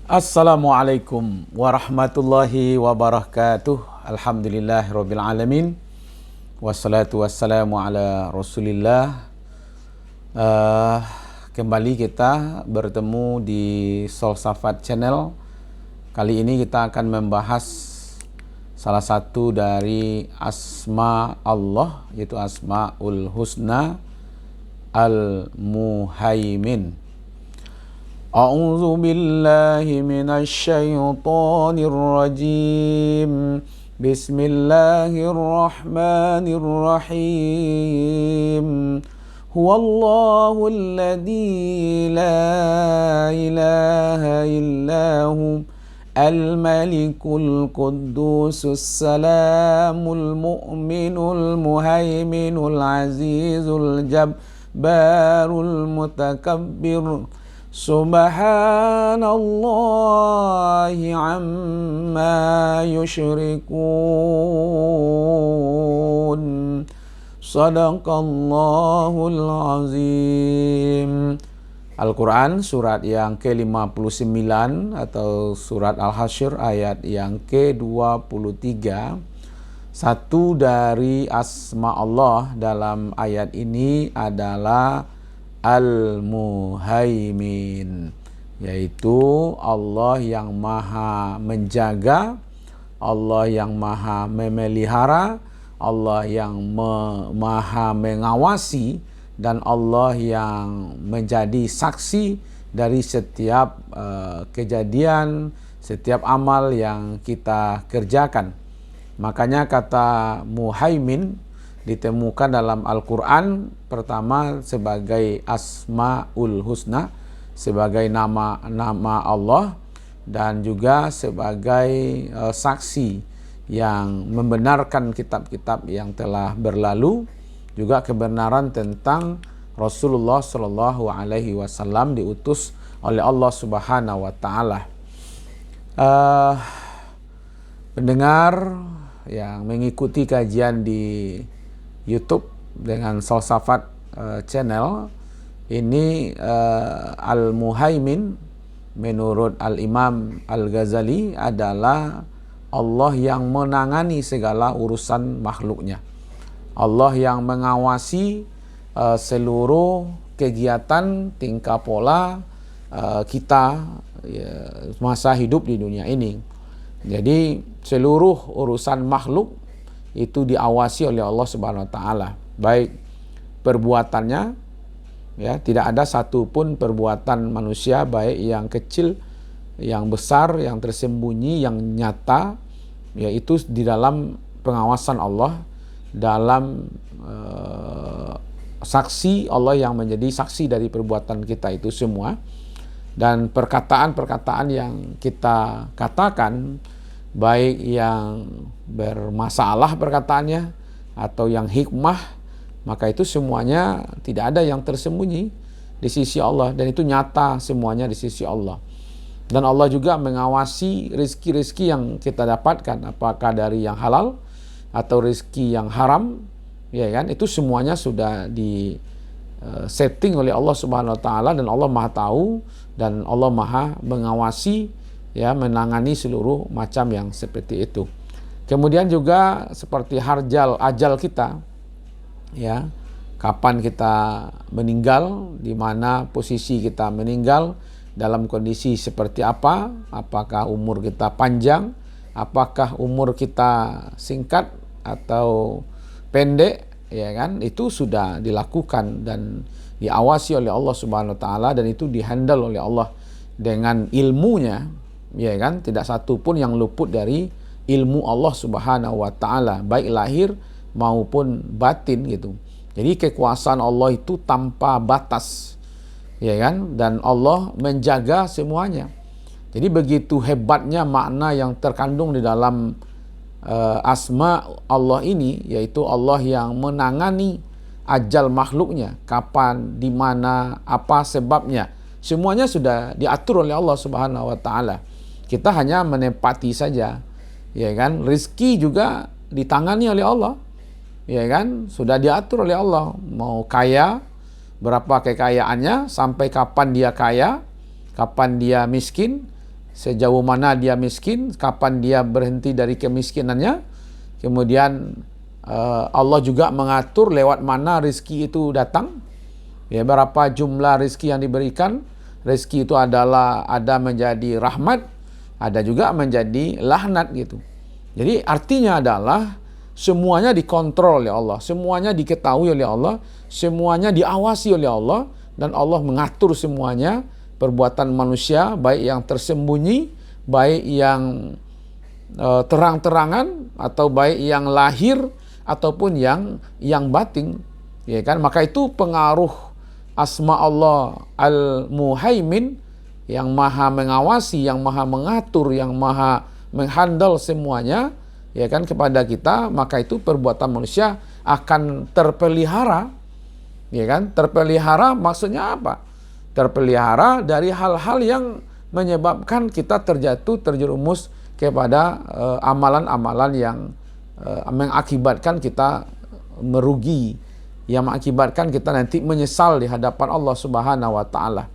Assalamualaikum warahmatullahi wabarakatuh. Alhamdulillahirabbil alamin. Wassalatu wassalamu ala Rasulillah. Kembali kita bertemu di Solsafat Channel. Kali ini kita akan membahas salah satu dari asma Allah, yaitu Asmaul Husna Al-Muhaimin. A'udzu billahi minasy syaithanir rajim. Bismillahirrahmanirrahim. Huwallahu alladzi la ilaha illahu al-malikul quddusus salamul mu'minul muhaiminul azizul jabbarul mutakabbir. Subhanallahi amma yushrikun. Sadaqallahul azim. Al-Quran surat yang ke-59 atau surat Al-Hasyr ayat yang ke-23. Satu dari asma Allah dalam ayat ini adalah Al-Muhaimin, yaitu Allah yang maha menjaga, Allah yang maha memelihara, Allah yang maha mengawasi, dan Allah yang menjadi saksi dari setiap kejadian, setiap amal yang kita kerjakan. Makanya kata Muhaimin ditemukan dalam Al-Quran pertama sebagai Asmaul Husna, sebagai nama Allah, dan juga sebagai saksi yang membenarkan kitab-kitab yang telah berlalu, juga kebenaran tentang Rasulullah Shallallahu Alaihi Wasallam diutus oleh Allah Subhanahu Wa Taala. Pendengar yang mengikuti kajian di YouTube dengan Solsafat Channel ini, Al-Muhaimin menurut Al-Imam Al-Ghazali adalah Allah yang menangani segala urusan makhluknya, Allah yang mengawasi seluruh kegiatan tingkah pola kita masa hidup di dunia ini. Jadi seluruh urusan makhluk itu diawasi oleh Allah Subhanahu Wa Taala, baik perbuatannya, ya, tidak ada satupun perbuatan manusia, baik yang kecil, yang besar, yang tersembunyi, yang nyata, yaitu di dalam pengawasan Allah, dalam saksi Allah yang menjadi saksi dari perbuatan kita itu semua. Dan perkataan-perkataan yang kita katakan, baik yang bermasalah perkataannya atau yang hikmah, maka itu semuanya tidak ada yang tersembunyi di sisi Allah, dan itu nyata semuanya di sisi Allah. Dan Allah juga mengawasi rezeki-rezeki yang kita dapatkan, apakah dari yang halal atau rezeki yang haram, ya kan, itu semuanya sudah di setting oleh Allah Subhanahu Wa Taala, dan Allah Maha tahu dan Allah Maha mengawasi, ya, menangani seluruh macam yang seperti itu. Kemudian juga seperti ajal kita, ya, kapan kita meninggal, di mana posisi kita meninggal, dalam kondisi seperti apa, apakah umur kita panjang, apakah umur kita singkat atau pendek, ya kan, itu sudah dilakukan dan diawasi oleh Allah Subhanahu Wa Taala, dan itu dihandle oleh Allah dengan ilmunya, ya kan, tidak satu pun yang luput dari ilmu Allah Subhanahu Wa Taala, baik lahir maupun batin gitu. Jadi kekuasaan Allah itu tanpa batas, ya kan, dan Allah menjaga semuanya. Jadi begitu hebatnya makna yang terkandung di dalam asma Allah ini, yaitu Allah yang menangani ajal makhluknya, kapan, di mana, apa sebabnya, semuanya sudah diatur oleh Allah Subhanahu Wa Taala. Kita hanya menepati saja, ya kan. Rizki juga ditangani oleh Allah, ya kan, sudah diatur oleh Allah. Mau kaya, berapa kekayaannya, sampai kapan dia kaya, kapan dia miskin, sejauh mana dia miskin, kapan dia berhenti dari kemiskinannya. Kemudian Allah juga mengatur lewat mana rezeki itu datang. Ya, berapa jumlah rezeki yang diberikan. Rezeki itu adalah ada menjadi rahmat, ada juga menjadi laknat gitu. Jadi artinya adalah semuanya dikontrol oleh Allah, semuanya diketahui oleh Allah, semuanya diawasi oleh Allah, dan Allah mengatur semuanya perbuatan manusia, baik yang tersembunyi, baik yang terang-terangan, atau baik yang lahir ataupun yang batin. Ya kan? Maka itu pengaruh asma Allah Al-Muhaimin, yang maha mengawasi, yang maha mengatur, yang maha menghandle semuanya, ya kan, kepada kita. Maka itu perbuatan manusia akan terpelihara. Ya kan? Terpelihara maksudnya apa? Terpelihara dari hal-hal yang menyebabkan kita terjerumus kepada amalan-amalan yang mengakibatkan kita merugi, yang mengakibatkan kita nanti menyesal di hadapan Allah Subhanahu wa taala.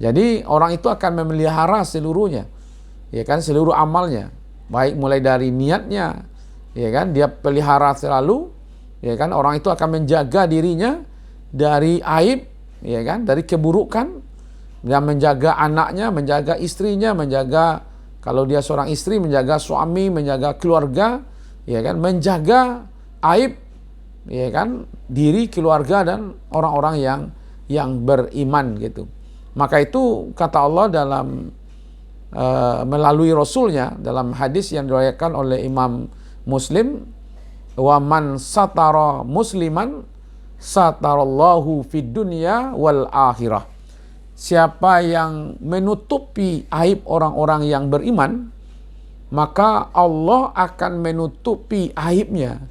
Jadi orang itu akan memelihara seluruhnya, ya kan, seluruh amalnya, baik mulai dari niatnya, ya kan, dia pelihara selalu, ya kan. Orang itu akan menjaga dirinya dari aib, ya kan, dari keburukan, dan menjaga anaknya, menjaga istrinya, menjaga, kalau dia seorang istri, menjaga suami, menjaga keluarga, ya kan, menjaga aib, ya kan, diri, keluarga, dan orang-orang yang beriman gitu. Maka itu kata Allah dalam melalui Rasulnya dalam hadis yang diriwayatkan oleh Imam Muslim, wa man satara musliman satarallahu fid dunya wal akhirah. Siapa yang menutupi aib orang-orang yang beriman, maka Allah akan menutupi aibnya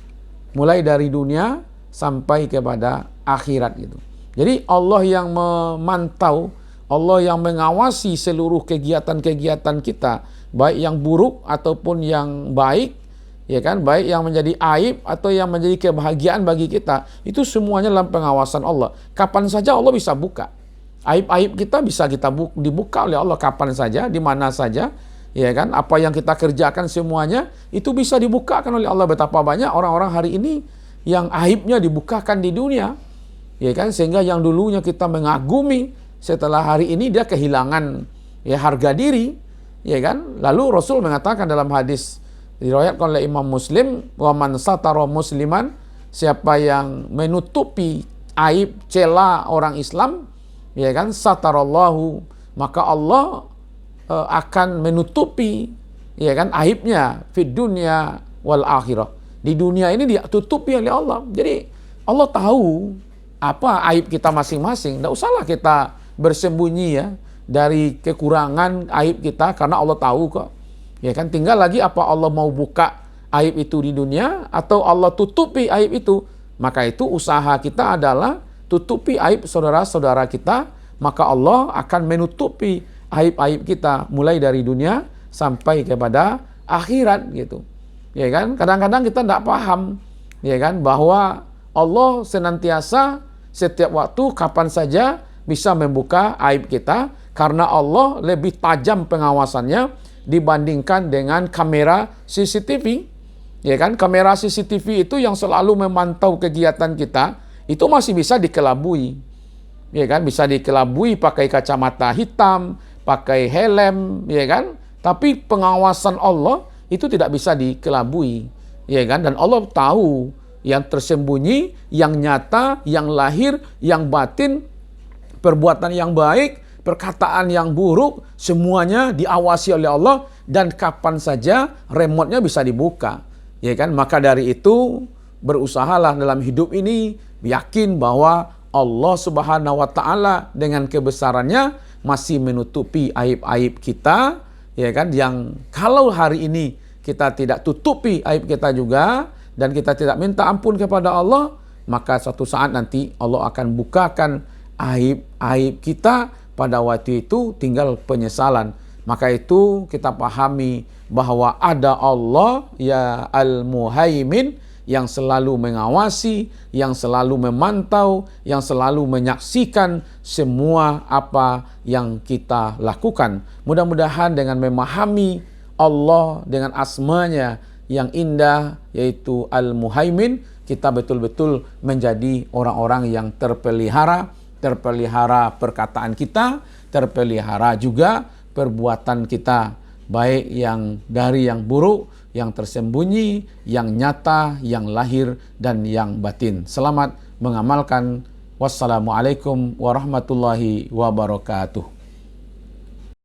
mulai dari dunia sampai kepada akhirat gitu. Jadi Allah yang memantau, Allah yang mengawasi seluruh kegiatan-kegiatan kita, baik yang buruk ataupun yang baik, ya kan, baik yang menjadi aib atau yang menjadi kebahagiaan bagi kita, itu semuanya dalam pengawasan Allah. Kapan saja Allah bisa buka. Aib-aib kita bisa dibuka oleh Allah kapan saja, di mana saja, ya kan. Apa yang kita kerjakan semuanya itu bisa dibukakan oleh Allah. Betapa banyak orang-orang hari ini yang aibnya dibukakan di dunia, ya kan, sehingga yang dulunya kita mengagumi, setelah hari ini dia kehilangan ya harga diri, ya kan. Lalu Rasul mengatakan dalam hadis diriwayatkan oleh Imam Muslim, wa man satara musliman, siapa yang menutupi aib celah orang Islam, ya kan, satarallahu, maka Allah akan menutupi, ya kan, aibnya fid dunya wal akhirah. Di dunia ini ditutupi oleh Allah. Jadi Allah tahu apa aib kita masing-masing. Tidak usahlah kita bersembunyi ya dari kekurangan aib kita, karena Allah tahu kok. Ya kan, tinggal lagi apa Allah mau buka aib itu di dunia atau Allah tutupi aib itu. Maka itu usaha kita adalah tutupi aib saudara-saudara kita, maka Allah akan menutupi aib-aib kita mulai dari dunia sampai kepada akhirat gitu. Ya kan? Kadang-kadang kita tidak paham, ya kan, bahwa Allah senantiasa setiap waktu kapan saja bisa membuka aib kita, karena Allah lebih tajam pengawasannya dibandingkan dengan kamera CCTV. Ya kan, kamera CCTV itu yang selalu memantau kegiatan kita, itu masih bisa dikelabui. Ya kan, bisa dikelabui pakai kacamata hitam, pakai helm, ya kan? Tapi pengawasan Allah itu tidak bisa dikelabui, ya kan? Dan Allah tahu yang tersembunyi, yang nyata, yang lahir, yang batin, perbuatan yang baik, perkataan yang buruk, semuanya diawasi oleh Allah, dan kapan saja remote-nya bisa dibuka. Ya kan? Maka dari itu berusahalah dalam hidup ini yakin bahwa Allah Subhanahu wa taala dengan kebesarannya masih menutupi aib-aib kita, ya kan, yang kalau hari ini kita tidak tutupi aib kita juga dan kita tidak minta ampun kepada Allah, maka suatu saat nanti Allah akan bukakan aib-aib kita. Pada waktu itu tinggal penyesalan. Maka itu kita pahami bahwa ada Allah ya Al-Muhaimin yang selalu mengawasi, yang selalu memantau, yang selalu menyaksikan semua apa yang kita lakukan. Mudah-mudahan dengan memahami Allah dengan asmanya yang indah yaitu Al-Muhaimin, kita betul-betul menjadi orang-orang yang terpelihara perkataan kita, terpelihara juga perbuatan kita, baik yang dari yang buruk, yang tersembunyi, yang nyata, yang lahir, dan yang batin. Selamat mengamalkan. Wassalamualaikum warahmatullahi wabarakatuh.